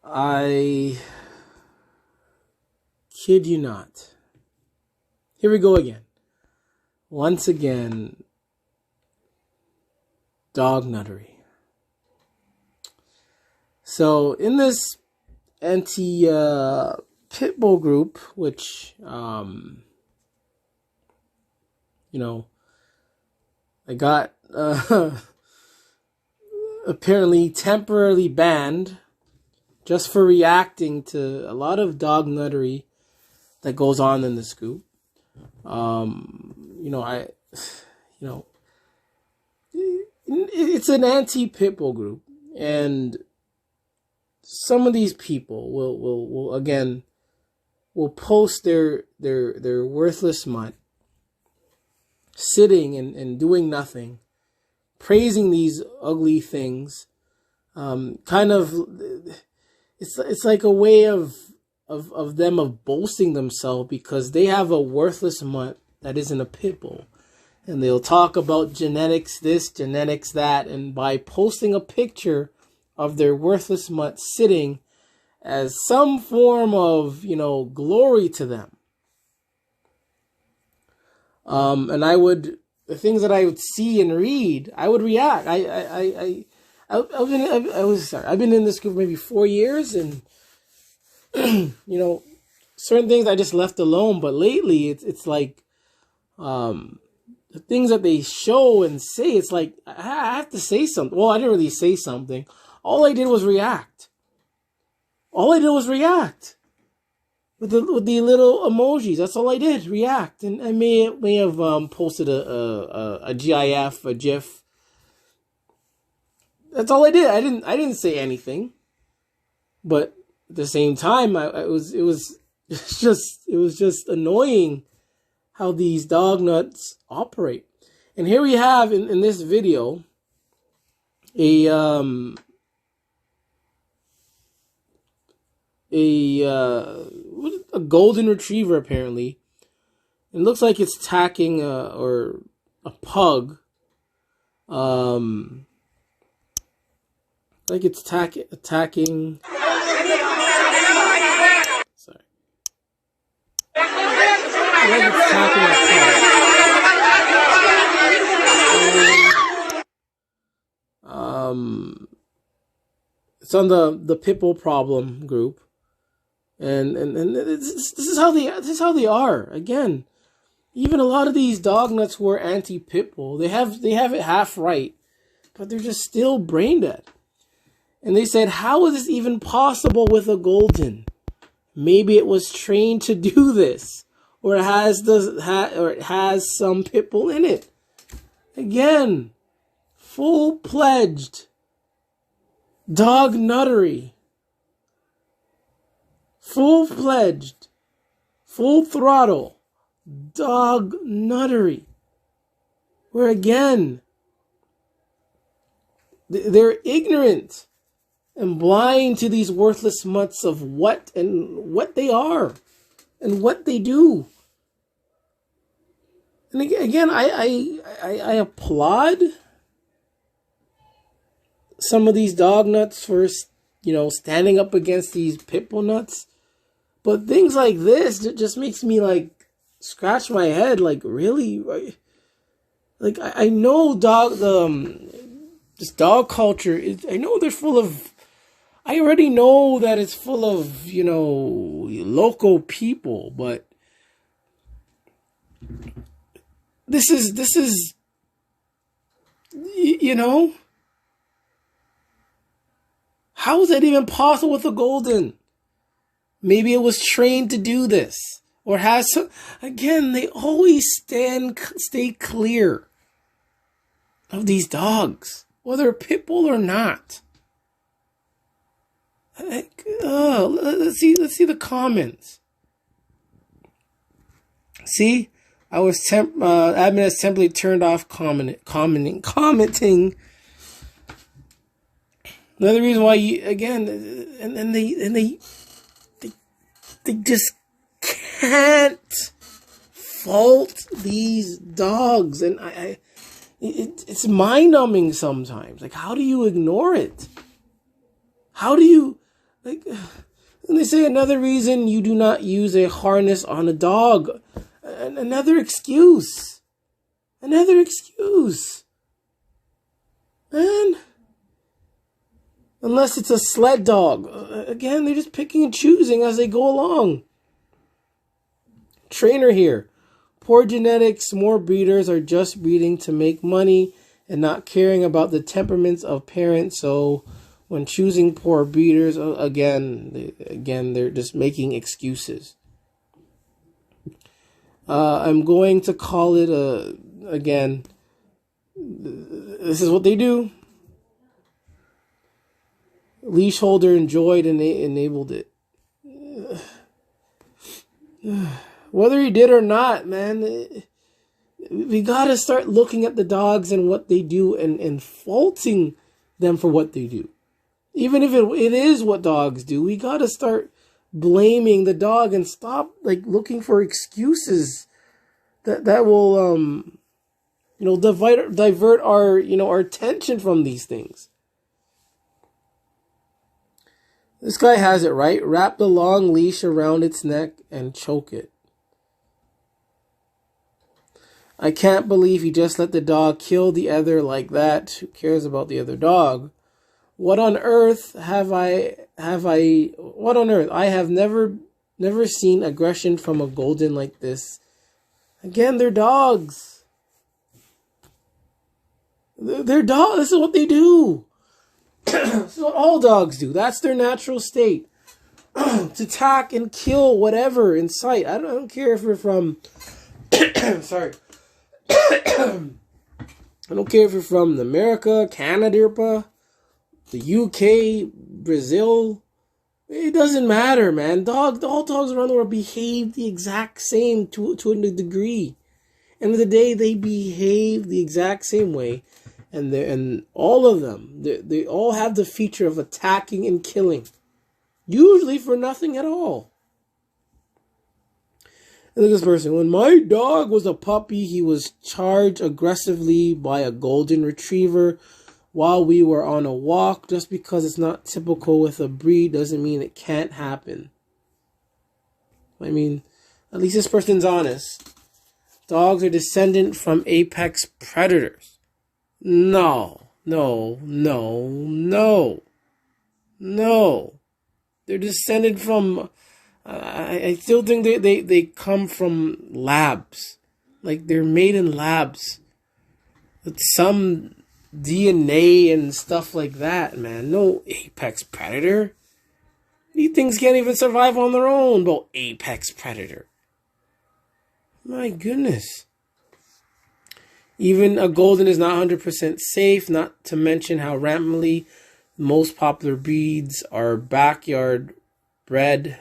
I kid you not. Here we go again. Once again, dog nuttery. So in this anti-pitbull group, which, I got apparently temporarily banned just for reacting to a lot of dog nuttery that goes on in this group. It's an anti-pitbull group, and some of these people will post their worthless mutt sitting and doing nothing, praising these ugly things. It's like a way of them of boasting themselves because they have a worthless mutt that isn't a pit bull. And they'll talk about genetics this, genetics that, and by posting a picture of their worthless mutt sitting as some form of, glory to them. And the things that I would see and read, I would react. I've been in this group maybe 4 years, and certain things I just left alone. But lately, it's like the things that they show and say. It's like I have to say something. Well, I didn't really say something. All I did was react. With the little emojis. That's all I did. React. And I may have posted a GIF, a GIF. That's all I did. I didn't say anything. But at the same time, it was just annoying how these dog nuts operate. And here we have in this video a golden retriever, apparently. It looks like it's attacking or a pug. Like it's attacking. Sorry. Like it's attacking a pug. It's on the pitbull problem group. And this is how they are. Again, even a lot of these dog nuts who are anti-pitbull, they have it half right, but they're just still brain dead. And they said, how is this even possible with a golden? Maybe it was trained to do this, or it has some pitbull in it. Again, full-pledged dog nuttery. Full-fledged, full throttle, dog nuttery. Where again, they're ignorant and blind to these worthless mutts of what they are and what they do. And again, I applaud some of these dog nuts for standing up against these pitbull nuts. But things like this just makes me scratch my head. Really? I know this dog culture I know they're full of, I already know that it's full of, local people, but this is, how is that even possible with a golden? Maybe it was trained to do this, or has some. Again, they always stay clear of these dogs, whether pit bull or not. Let's see the comments. See, admin has simply turned off commenting. Another reason why they just can't fault these dogs, and it's mind numbing sometimes. How do you ignore it? How do you Like, and they say another reason you do not use a harness on a dog. Another excuse. Another excuse. Man. Unless it's a sled dog. Again, they're just picking and choosing as they go along. Trainer here. Poor genetics, more breeders are just breeding to make money and not caring about the temperaments of parents. So when choosing poor breeders, again, they're just making excuses. I'm going to call it again, this is what they do. Leash holder enjoyed and they enabled it. Whether he did or not, man, we gotta start looking at the dogs and what they do and faulting them for what they do. Even if it is what dogs do, we gotta start blaming the dog and stop looking for excuses that will divert our our attention from these things. This guy has it right. Wrap the long leash around its neck and choke it. I can't believe he just let the dog kill the other like that. Who cares about the other dog? What on earth what on earth? I have never seen aggression from a golden like this. Again, they're dogs. They're dogs. This is what they do. This is what all dogs do. That's their natural state. To attack and kill whatever in sight. I don't care if you're from sorry. I don't care if you're from America, Canada, the UK, Brazil. It doesn't matter, man. All dogs around the world behave the exact same to a degree. End of the day, they behave the exact same way. And all of them, they all have the feature of attacking and killing. Usually for nothing at all. And look at this person. When my dog was a puppy, he was charged aggressively by a golden retriever while we were on a walk. Just because it's not typical with a breed doesn't mean it can't happen. I mean, at least this person's honest. Dogs are descendant from apex predators. No. They're descended from... I still think they come from labs. Like, they're made in labs. With some DNA and stuff like that, man. No apex predator. These things can't even survive on their own, but apex predator. My goodness. Even a golden is not 100% safe, not to mention how rampantly most popular breeds are backyard bred.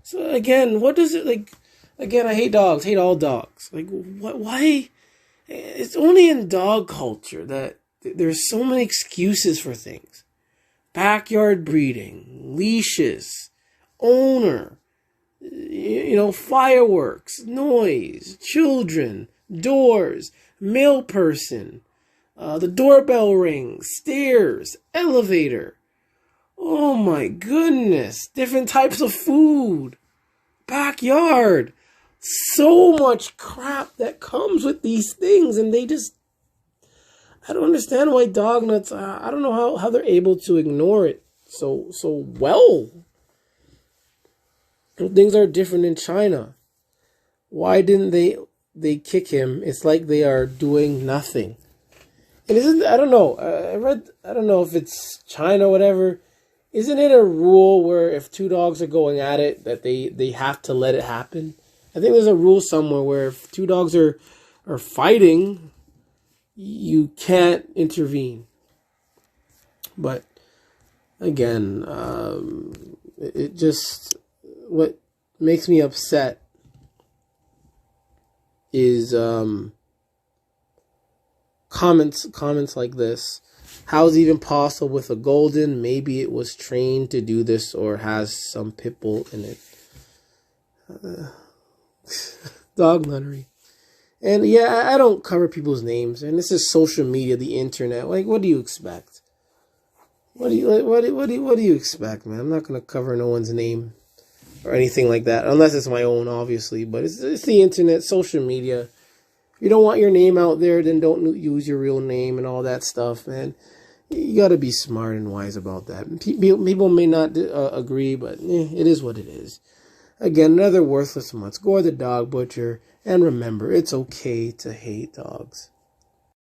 So again, what does it like? Again, I hate dogs. Hate all dogs. Like, what? Why? It's only in dog culture that there's so many excuses for things. Backyard breeding, leashes, owner, fireworks, noise, children, doors, male person, the doorbell rings, stairs, elevator. Oh my goodness. Different types of food. Backyard. So much crap that comes with these things. And they just... I don't understand why dog nuts... I don't know how they're able to ignore it so well. Things are different in China. Why didn't they kick him? It's like they are doing nothing. And I don't know. I don't know if it's China or whatever. Isn't it a rule where if two dogs are going at it, that they have to let it happen? I think there's a rule somewhere where if two dogs are fighting, you can't intervene. But again, it just, what makes me upset is comments like this. How is it even possible with a golden? Maybe it was trained to do this or has some pitbull in it. Dog nuttery. And yeah, I don't cover people's names. And this is social media, the internet. Like, what do you expect? What do you expect, man? I'm not gonna cover no one's name or anything like that, unless it's my own, obviously. But it's the internet, social media. If you don't want your name out there, then don't use your real name and all that stuff, man. You got to be smart and wise about that. People may not agree, but it is what it is. Again, another worthless mutt. Gore the dog butcher. And remember, it's okay to hate dogs.